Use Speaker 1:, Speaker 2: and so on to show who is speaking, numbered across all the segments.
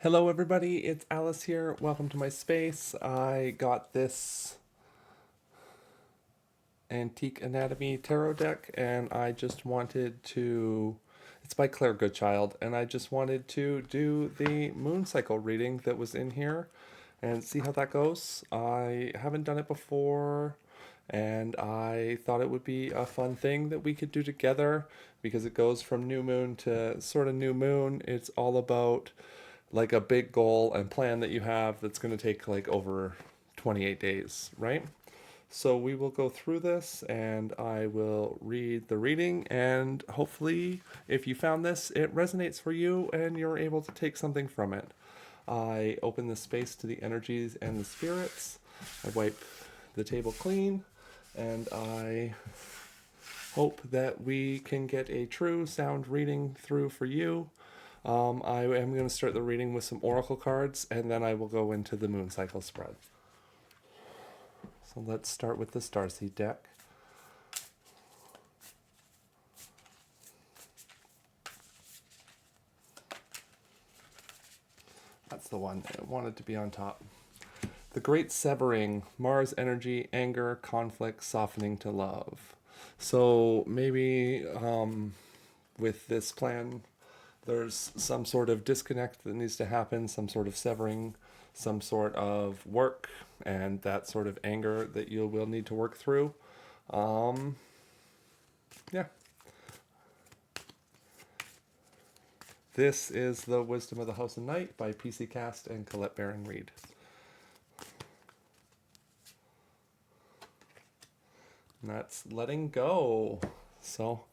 Speaker 1: Hello, everybody. It's Alice here. Welcome to my space. I got this Antique Anatomy Tarot deck, and I just wanted to. It's by Claire Goodchild, and I just wanted to do the moon cycle reading that was in here and see how that goes. I haven't done it before, and I thought it would be a fun thing that we could do together because it goes from new moon to sort of new moon. It's all about like a big goal and plan that you have that's going to take like over 28 days, right? So we will go through this and I will read the reading, and hopefully, if you found this, it resonates for you and you're able to take something from it. I open the space to the energies and the spirits. I wipe the table clean, and I hope that we can get a true sound reading through for you. I am going to start the reading with some oracle cards, and then I will go into the moon cycle spread. So let's start with the Starseed deck. That's the one I wanted to be on top. The Great Severing, Mars energy, anger, conflict, softening to love. So maybe with this plan, there's some sort of disconnect that needs to happen, some sort of severing, some sort of work, and that sort of anger that you will need to work through. Um, yeah. This is The Wisdom of the House of Night by PC Cast and Colette Baron Reed. And that's letting go. So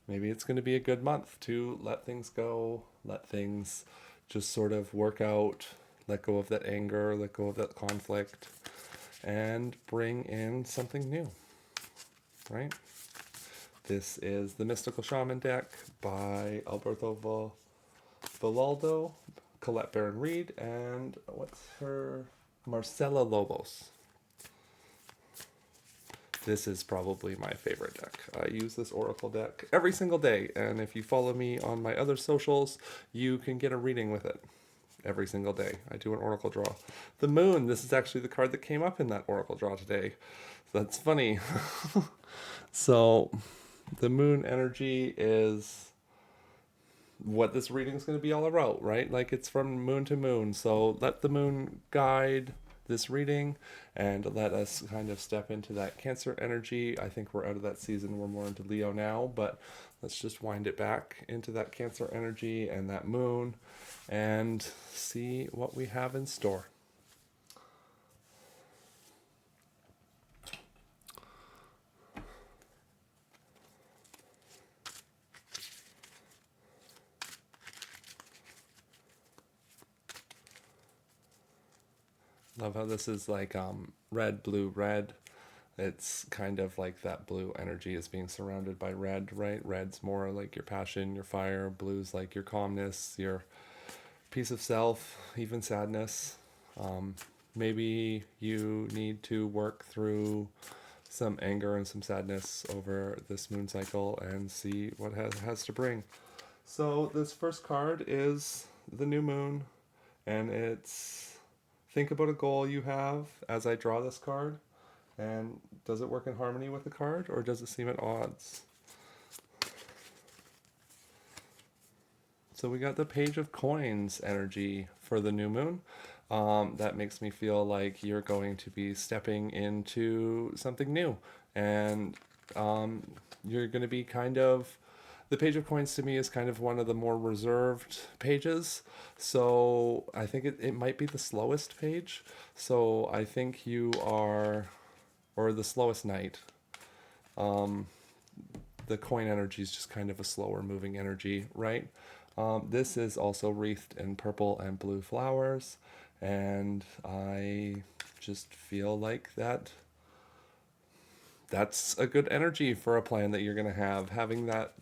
Speaker 1: maybe it's going to be a good month to let things go, let things just sort of work out, let go of that anger, let go of that conflict, and bring in something new, right? This is the Mystical Shaman deck by Alberto Villaldo, Colette Baron Reed, and what's her? Marcela Lobos. This is probably my favorite deck. I use this Oracle deck every single day, and if you follow me on my other socials, you can get a reading with it every single day. I do an Oracle draw. The Moon, this is actually the card that came up in that Oracle draw today. So that's funny. So, the Moon energy is what this reading is going to be all about, right? Like it's from moon to moon. So let the moon guide this reading and let us kind of step into that Cancer energy. I think we're out of that season. We're more into Leo now, but let's just wind it back into that Cancer energy and that moon and see what we have in store. Love how this is like red, blue, red. It's kind of like that blue energy is being surrounded by red, right? Red's more like your passion, your fire. Blue's like your calmness, your peace of self, even sadness. Um, Maybe you need to work through some anger and some sadness over this moon cycle and see what has to bring. So this first card is the new moon, and it's think about a goal you have as I draw this card, and does it work in harmony with the card or does it seem at odds? So we got the Page of Coins energy for the new moon. That makes me feel like you're going to be stepping into something new, and um, you're going to be kind of. The Page of Coins to me is kind of one of the more reserved pages, so I think it might be the slowest page. So I think you are, or the slowest knight. Um, the coin energy is just kind of a slower moving energy, right? This is also wreathed in purple and blue flowers, and I just feel like that's a good energy for a plan that you're going to have. Having that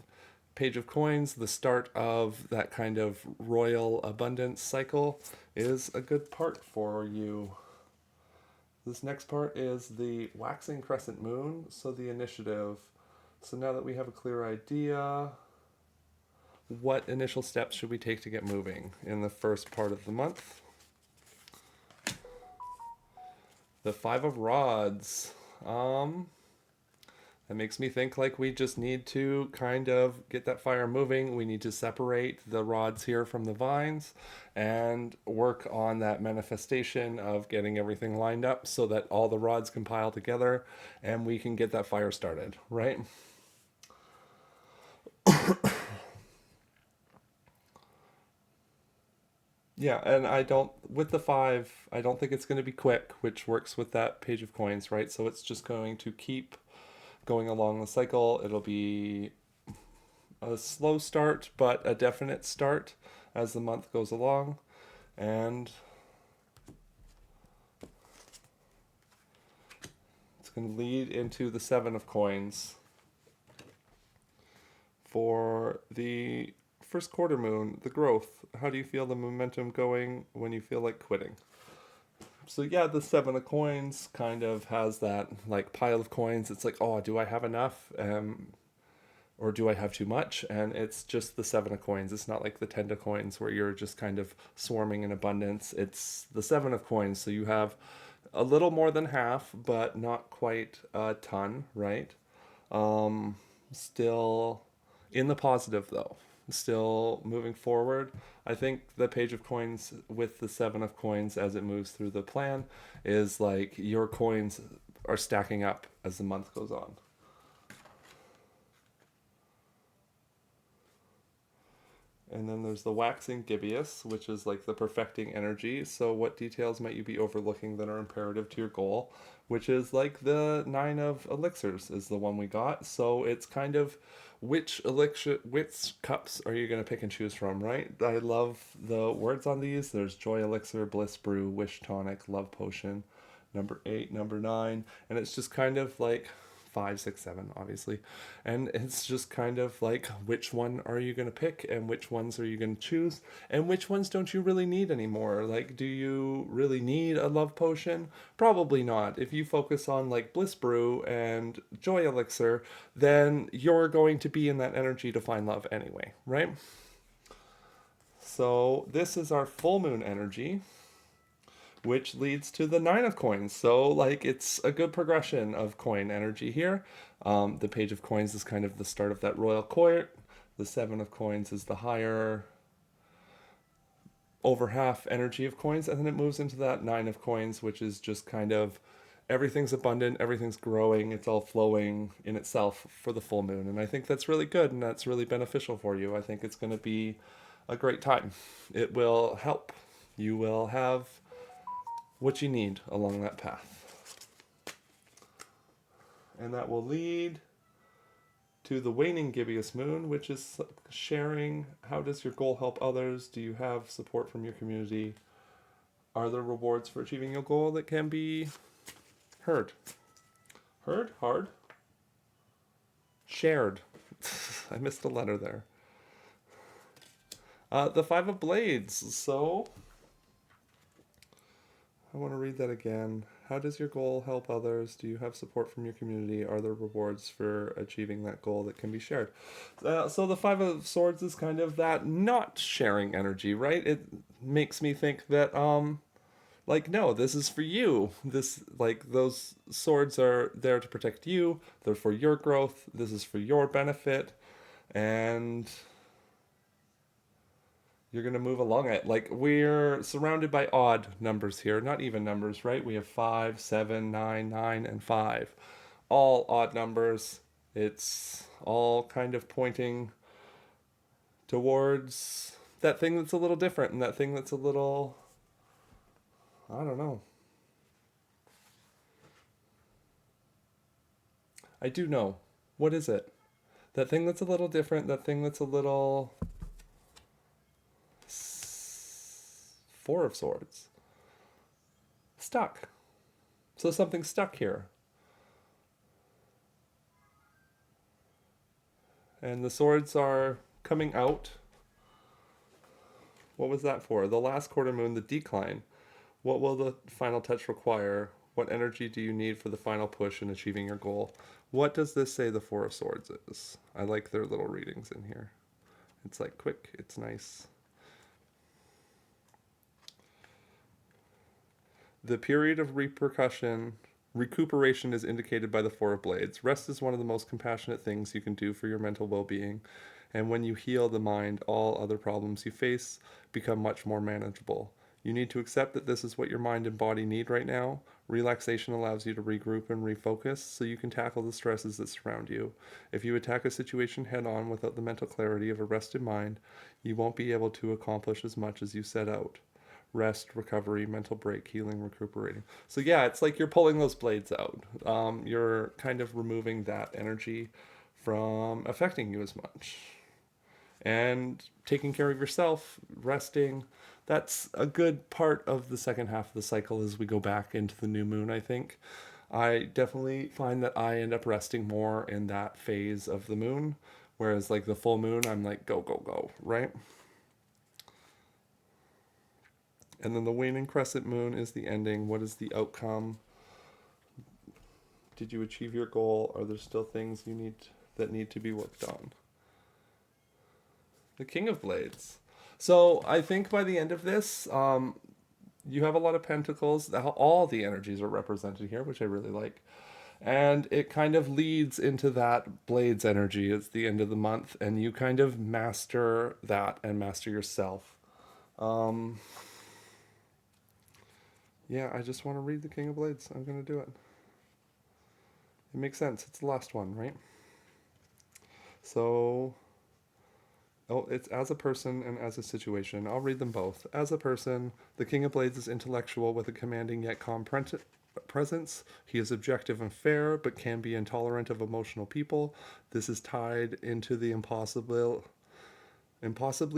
Speaker 1: Page of Coins, the start of that kind of royal abundance cycle, is a good part for you. This next part is the waxing crescent moon, so the initiative. So now that we have a clear idea, what initial steps should we take to get moving in the first part of the month? The Five of Rods. That makes me think like we just need to kind of get that fire moving. We need to separate the rods here from the vines and work on that manifestation of getting everything lined up so that all the rods can pile together and we can get that fire started, right? Yeah, and with the five, I don't think it's going to be quick, which works with that page of coins, right? So it's just going to keep going along the cycle. It'll be a slow start, but a definite start as the month goes along. And it's going to lead into the Seven of Coins for the first quarter moon, the growth. How do you feel the momentum going when you feel like quitting? So yeah, the Seven of Coins kind of has that like pile of coins. It's like, oh, do I have enough? Or do I have too much? And it's just the Seven of Coins. It's not like the Ten of Coins where you're just kind of swarming in abundance. It's the Seven of Coins. So you have a little more than half, but not quite a ton, right? Still in the positive though. Still moving forward. I think the Page of Coins with the Seven of Coins as it moves through the plan is like your coins are stacking up as the month goes on. And then there's the waxing gibbous, which is like the perfecting energy. So, what details might you be overlooking that are imperative to your goal? Which is like the Nine of Elixirs is the one we got. So, it's kind of which cups are you going to pick and choose from, right? I love the words on these. There's Joy Elixir, Bliss Brew, Wish Tonic, Love Potion, number 8, number 9. And it's just kind of like 5, 6, 7, obviously. And it's just kind of like which one are you going to pick and which ones are you going to choose and which ones don't you really need anymore? Like, do you really need a love potion? Probably not. If you focus on like Bliss Brew and Joy Elixir, then you're going to be in that energy to find love anyway, right? So, this is our full moon energy, which leads to the Nine of Coins. So, like, it's a good progression of coin energy here. The Page of Coins is kind of the start of that royal court. The Seven of Coins is the higher, over half energy of coins. And then it moves into that Nine of Coins, which is just kind of everything's abundant, everything's growing, it's all flowing in itself for the full moon. And I think that's really good and that's really beneficial for you. I think it's going to be a great time. It will help. You will have what you need along that path. And that will lead to the waning gibbous moon, which is sharing. How does your goal help others? Do you have support from your community? Are there rewards for achieving your goal that can be heard? Heard? Hard? Shared. I missed a letter there. The Five of Blades. So, I want to read that again. How does your goal help others? Do you have support from your community? Are there rewards for achieving that goal that can be shared? So the Five of Swords is kind of that not sharing energy, right? It makes me think that like no, this is for you. This like those swords are there to protect you. They're for your growth. This is for your benefit, and you're going to move along it. Like we're surrounded by odd numbers here, not even numbers, right? We have 5, 7, 9, 9, and 5. All odd numbers. It's all kind of pointing towards that thing that's a little different and that thing that's a little, I don't know. I do know. What is it? That thing that's a little different, that thing that's a little Four of Swords. Stuck. So something's stuck here. And the swords are coming out. What was that for? The last quarter moon, the decline. What will the final touch require? What energy do you need for the final push in achieving your goal? What does this say the Four of Swords is? I like their little readings in here. It's like quick, it's nice. The period of recuperation is indicated by the Four of Blades. Rest is one of the most compassionate things you can do for your mental well being, and when you heal the mind, all other problems you face become much more manageable. You need to accept that this is what your mind and body need right now. Relaxation allows you to regroup and refocus so you can tackle the stresses that surround you. If you attack a situation head on without the mental clarity of a rested mind, you won't be able to accomplish as much as you set out. Rest, recovery, mental break, healing, recuperating. So yeah, it's like you're pulling those blades out. You're kind of removing that energy from affecting you as much, and taking care of yourself, resting. That's a good part of the second half of the cycle as we go back into the new moon, I think. I definitely find that I end up resting more in that phase of the moon, whereas like the full moon, I'm like, go, go, go, right? And then the waning crescent moon is the ending. What is the outcome? Did you achieve your goal? Are there still things you need that need to be worked on? The King of Blades. So I think by the end of this, you have a lot of pentacles. All the energies are represented here, which I really like. And it kind of leads into that Blades energy. It's the end of the month, and you kind of master that and master yourself. Um, yeah, I just want to read the King of Blades. I'm going to do it. It makes sense. It's the last one, right? So, oh, it's as a person and as a situation. I'll read them both. As a person, the King of Blades is intellectual with a commanding yet calm presence. He is objective and fair, but can be intolerant of emotional people. This is tied into the impossibly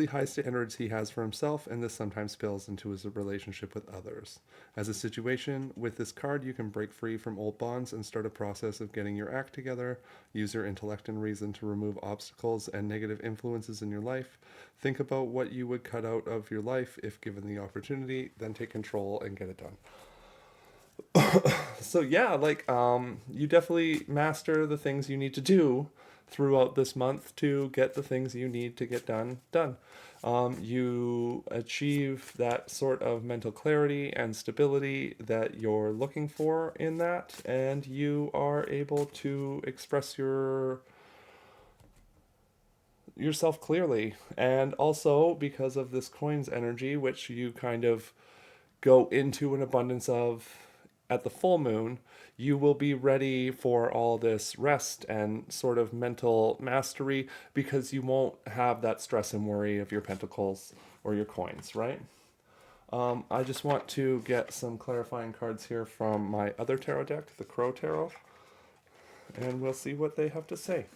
Speaker 1: high standards he has for himself, and this sometimes spills into his relationship with others. As a situation, with this card, you can break free from old bonds and start a process of getting your act together. Use your intellect and reason to remove obstacles and negative influences in your life. Think about what you would cut out of your life if given the opportunity, then take control and get it done. So yeah, like you definitely master the things you need to do throughout this month to get the things you need to get done. You achieve that sort of mental clarity and stability that you're looking for in that, and you are able to express yourself clearly. And also because of this coins energy, which you kind of go into an abundance of at the full moon, you will be ready for all this rest and sort of mental mastery because you won't have that stress and worry of your pentacles or your coins, right? I just want to get some clarifying cards here from my other tarot deck, the Crow Tarot, and we'll see what they have to say.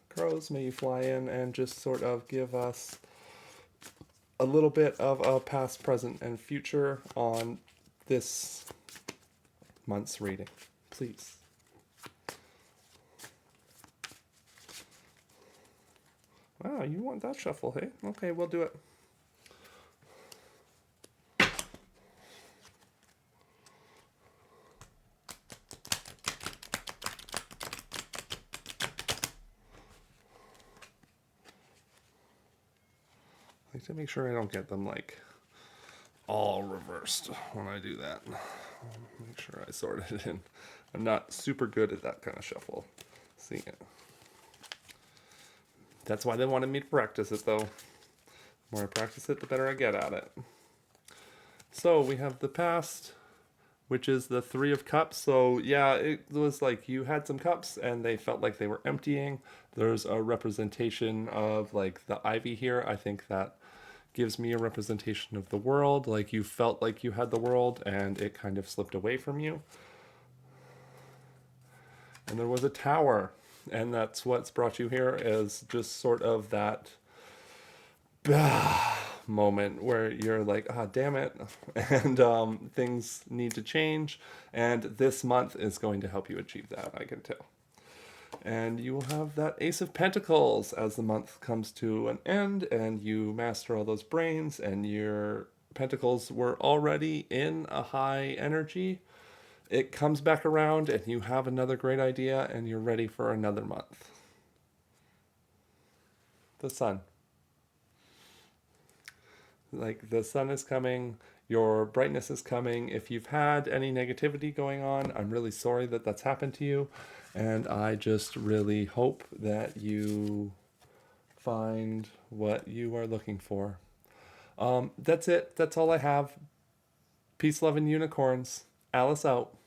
Speaker 1: Crows, may you fly in and just sort of give us a little bit of a past, present, and future on this month's reading, please. Wow, you want that shuffle, hey? Okay, we'll do it. I like to make sure I don't get them like all reversed when I do that. Make sure I sorted it in. I'm not super good at that kind of shuffle. See it. That's why they wanted me to practice it, though. The more I practice it, the better I get at it. So we have the past, which is the Three of Cups. So yeah, it was like you had some cups and they felt like they were emptying. There's a representation of like the ivy here. I think that gives me a representation of the world. Like you felt like you had the world and it kind of slipped away from you. And there was a tower, and that's what's brought you here, is just sort of that moment where you're like, ah, damn it, and things need to change, and this month is going to help you achieve that, I can tell. And you will have that Ace of Pentacles as the month comes to an end, and you master all those brains, and your pentacles were already in a high energy, it comes back around and you have another great idea and you're ready for another month. The sun. Like the sun is coming, your brightness is coming. If you've had any negativity going on, I'm really sorry that that's happened to you. And I just really hope that you find what you are looking for. That's it. That's all I have. Peace, love, and unicorns. Alice out.